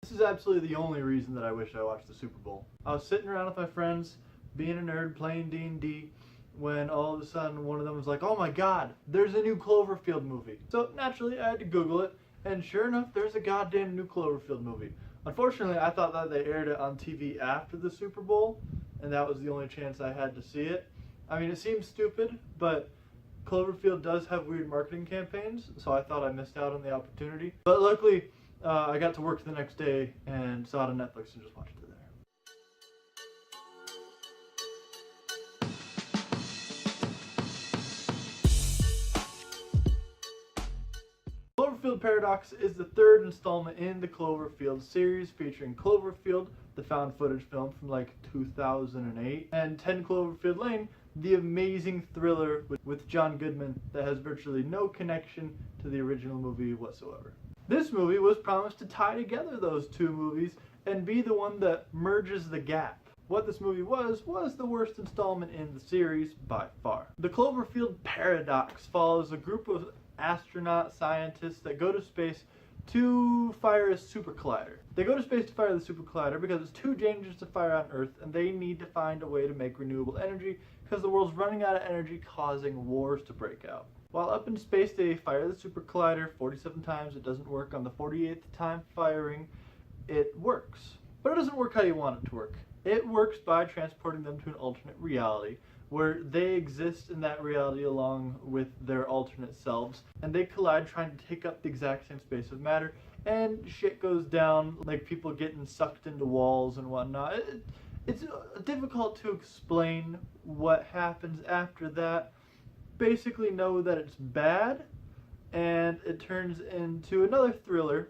This is absolutely the only reason that I wish I watched the Super Bowl. I was sitting around with my friends, being a nerd, playing D&D, when all of a sudden one of them was like, oh my god, there's a new Cloverfield movie. So naturally I had to Google it, and sure enough, there's a goddamn new Cloverfield movie. Unfortunately, I thought that they aired it on TV after the Super Bowl, and that was the only chance I had to see it. I mean, it seems stupid, but Cloverfield does have weird marketing campaigns, so I thought I missed out on the opportunity. But luckily, I got to work the next day and saw it on Netflix and just watched it there. Cloverfield Paradox is the third installment in the Cloverfield series, featuring Cloverfield, the found footage film from like 2008, and 10 Cloverfield Lane, the amazing thriller with John Goodman that has virtually no connection to the original movie whatsoever. This movie was promised to tie together those two movies and be the one that merges the gap. What this movie was the worst installment in the series by far. The Cloverfield Paradox follows a group of astronaut scientists that go to space to fire a super collider. They go to space to fire the super collider because it's too dangerous to fire on Earth, and they need to find a way to make renewable energy because the world's running out of energy, causing wars to break out. While up in space, they fire the super collider 47 times. It doesn't work. On the 48th time firing, it works. But it doesn't work how you want it to work. It works by transporting them to an alternate reality where they exist in that reality along with their alternate selves, and they collide trying to take up the exact same space of matter, and shit goes down, like people getting sucked into walls and whatnot. It's difficult to explain what happens after that. Basically know that it's bad, and it turns into another thriller,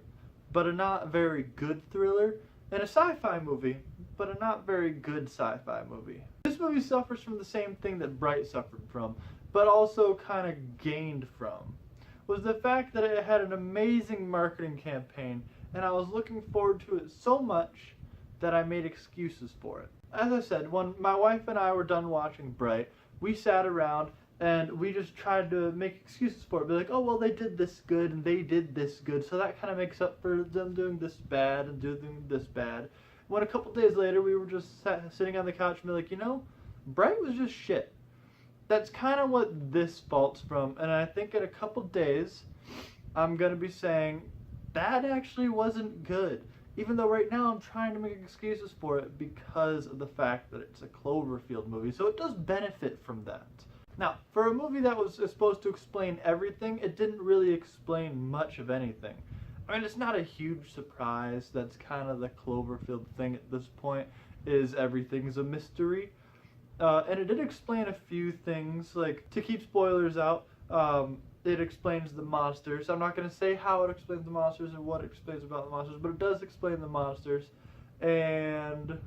but a not very good thriller, and a sci-fi movie, but a not very good sci-fi movie. This movie suffers from the same thing that Bright suffered from, but also kind of gained from, was the fact that it had an amazing marketing campaign, and I was looking forward to it so much that I made excuses for it. As I said, when my wife and I were done watching Bright, we sat around and we just tried to make excuses for it. Be like, oh, well, they did this good and they did this good, so that kind of makes up for them doing this bad and doing this bad. When a couple days later we were just sitting on the couch and be like, you know, Bright was just shit. That's kind of what this faults from, and I think in a couple days I'm going to be saying that actually wasn't good. Even though right now I'm trying to make excuses for it because of the fact that it's a Cloverfield movie, so it does benefit from that. Now, for a movie that was supposed to explain everything, it didn't really explain much of anything. I mean, it's not a huge surprise. That's kind of the Cloverfield thing at this point, is everything's a mystery. And it did explain a few things, like, to keep spoilers out, it explains the monsters. I'm not going to say how it explains the monsters or what it explains about the monsters, but it does explain the monsters. And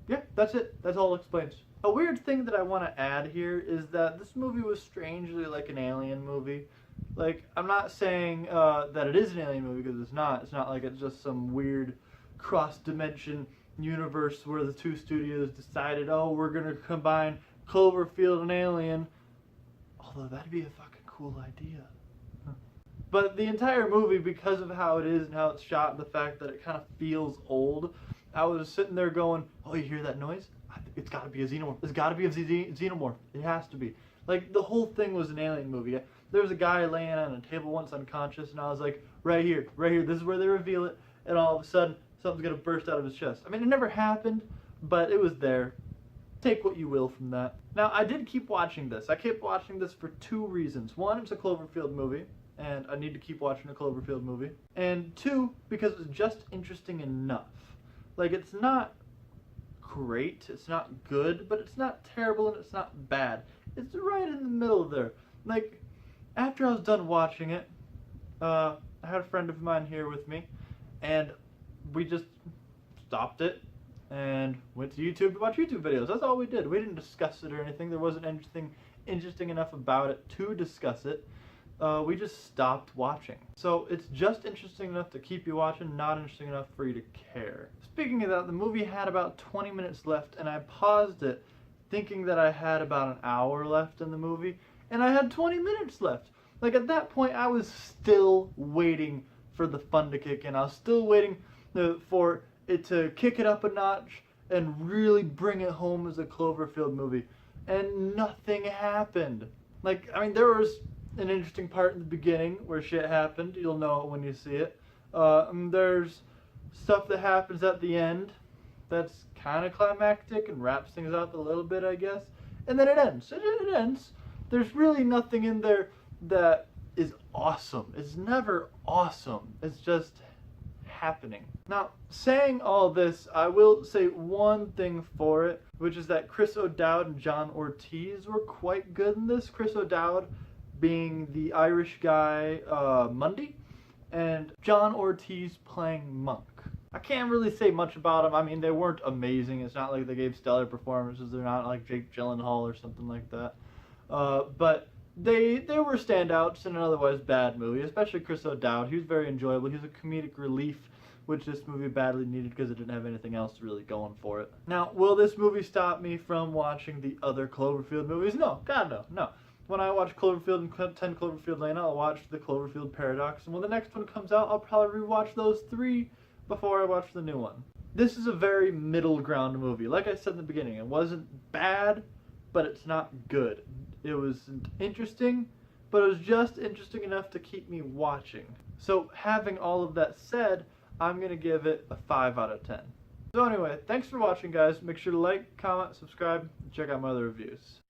yeah, that's it. That's all it explains. A weird thing that I want to add here is that this movie was strangely like an alien movie. Like, I'm not saying that it is an alien movie, because it's not. It's not like it's just some weird cross-dimension universe where the two studios decided, oh, we're going to combine Cloverfield and Alien. Although that'd be a fucking cool idea. But the entire movie, because of how it is and how it's shot and the fact that it kind of feels old, I was sitting there going, oh, you hear that noise? It's got to be a xenomorph. It's got to be a xenomorph. It has to be. Like, the whole thing was an alien movie. There was a guy laying on a table once unconscious, and I was like, right here, this is where they reveal it, and all of a sudden, something's going to burst out of his chest. I mean, it never happened, but it was there. Take what you will from that. Now, I did keep watching this. I kept watching this for two reasons. One, it's a Cloverfield movie, and I need to keep watching a Cloverfield movie. And two, because it's just interesting enough. Like, it's not great, it's not good, but it's not terrible and it's not bad. It's right in the middle there. Like, after I was done watching it, I had a friend of mine here with me, and we just stopped it and went to YouTube to watch YouTube videos. That's all we did. We didn't discuss it or anything. There wasn't anything interesting enough about it to discuss it. We just stopped watching. So it's just interesting enough to keep you watching, not interesting enough for you to care. Speaking of that, the movie had about 20 minutes left, and I paused it thinking that I had about an hour left in the movie, and I had 20 minutes left. Like, at that point, I was still waiting for the fun to kick in. I was still waiting. for it to kick it up a notch and really bring it home as a Cloverfield movie. And nothing happened. Like, I mean, there was an interesting part in the beginning where shit happened. You'll know it when you see it. There's stuff that happens at the end that's kind of climactic and wraps things up a little bit, I guess. And then it ends. It ends. There's really nothing in there that is awesome. It's never awesome. It's just happening. Now, saying all this, I will say one thing for it, which is that Chris O'Dowd and John Ortiz were quite good in this. Chris O'Dowd being the Irish guy, Mundy, and John Ortiz playing Monk. I can't really say much about them. I mean, they weren't amazing. It's not like they gave stellar performances. They're not like Jake Gyllenhaal or something like that. But they were standouts in an otherwise bad movie, especially Chris O'Dowd. He was very enjoyable. He was a comedic relief, which this movie badly needed because it didn't have anything else really going for it. Now, will this movie stop me from watching the other Cloverfield movies? No. God, no. When I watch Cloverfield and 10 Cloverfield Lane, I'll watch the Cloverfield Paradox. And when the next one comes out, I'll probably rewatch those 3 before I watch the new one. This is a very middle ground movie. Like I said in the beginning, it wasn't bad, but it's not good. It wasn't interesting, but it was just interesting enough to keep me watching. So having all of that said, I'm going to give it a 5 out of 10. So anyway, thanks for watching, guys. Make sure to like, comment, subscribe, and check out my other reviews.